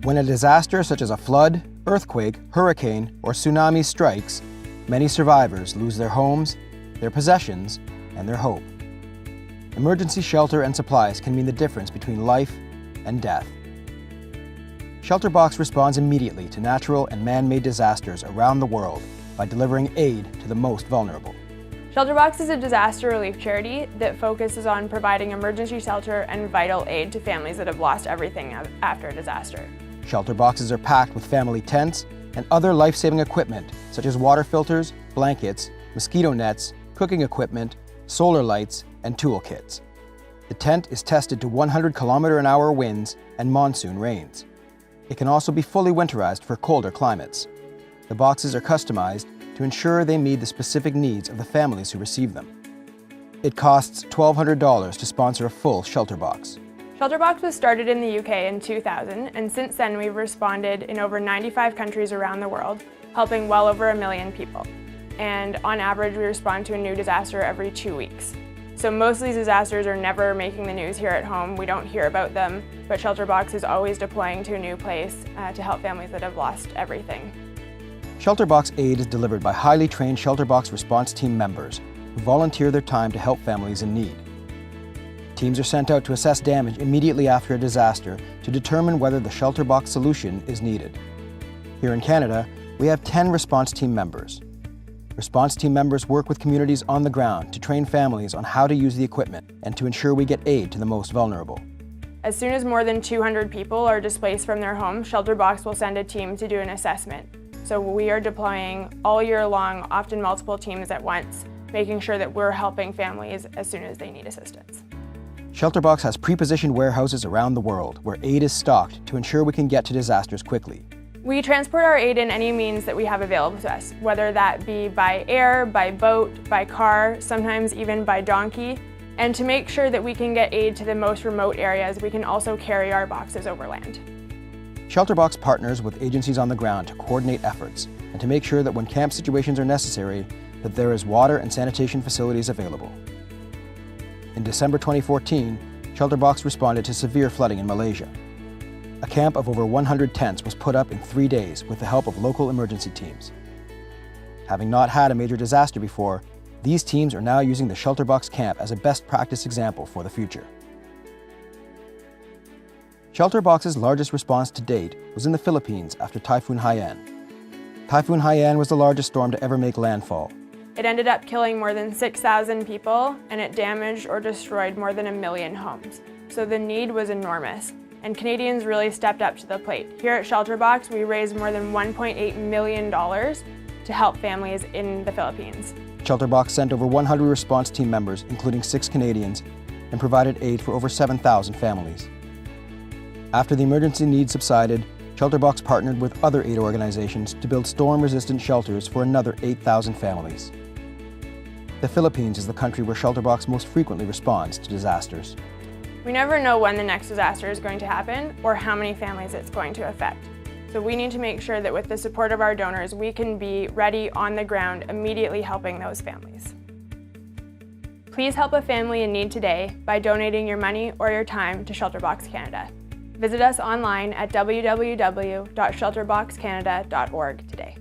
When a disaster such as a flood, earthquake, hurricane, or tsunami strikes, many survivors lose their homes, their possessions, and their hope. Emergency shelter and supplies can mean the difference between life and death. ShelterBox responds immediately to natural and man-made disasters around the world by delivering aid to the most vulnerable. ShelterBox is a disaster relief charity that focuses on providing emergency shelter and vital aid to families that have lost everything after a disaster. Shelter boxes are packed with family tents and other life-saving equipment such as water filters, blankets, mosquito nets, cooking equipment, solar lights, and toolkits. The tent is tested to 100 km/h winds and monsoon rains. It can also be fully winterized for colder climates. The boxes are customized to ensure they meet the specific needs of the families who receive them. It costs $1,200 to sponsor a full shelter box. ShelterBox was started in the UK in 2000, and since then we've responded in over 95 countries around the world, helping well over 1 million people. And on average, we respond to a new disaster every 2 weeks. So most of these disasters are never making the news here at home. We don't hear about them, but ShelterBox is always deploying to a new place to help families that have lost everything. ShelterBox aid is delivered by highly trained ShelterBox response team members who volunteer their time to help families in need. Teams are sent out to assess damage immediately after a disaster to determine whether the ShelterBox solution is needed. Here in Canada, we have 10 response team members. Response team members work with communities on the ground to train families on how to use the equipment and to ensure we get aid to the most vulnerable. As soon as more than 200 people are displaced from their homes, ShelterBox will send a team to do an assessment. So we are deploying all year long, often multiple teams at once, making sure that we're helping families as soon as they need assistance. ShelterBox has pre-positioned warehouses around the world where aid is stocked to ensure we can get to disasters quickly. We transport our aid in any means that we have available to us, whether that be by air, by boat, by car, sometimes even by donkey. And to make sure that we can get aid to the most remote areas, we can also carry our boxes overland. ShelterBox partners with agencies on the ground to coordinate efforts and to make sure that when camp situations are necessary, that there is water and sanitation facilities available. In December 2014, ShelterBox responded to severe flooding in Malaysia. A camp of over 100 tents was put up in 3 days with the help of local emergency teams. Having not had a major disaster before, these teams are now using the ShelterBox camp as a best practice example for the future. ShelterBox's largest response to date was in the Philippines after Typhoon Haiyan. Typhoon Haiyan was the largest storm to ever make landfall. It ended up killing more than 6,000 people, and it damaged or destroyed more than 1 million homes. So the need was enormous, and Canadians really stepped up to the plate. Here at ShelterBox, we raised more than $1.8 million to help families in the Philippines. ShelterBox sent over 100 response team members, including 6 Canadians, and provided aid for over 7,000 families. After the emergency needs subsided, ShelterBox partnered with other aid organizations to build storm-resistant shelters for another 8,000 families. The Philippines is the country where ShelterBox most frequently responds to disasters. We never know when the next disaster is going to happen or how many families it's going to affect. So we need to make sure that with the support of our donors, we can be ready on the ground, immediately helping those families. Please help a family in need today by donating your money or your time to ShelterBox Canada. Visit us online at www.shelterboxcanada.org today.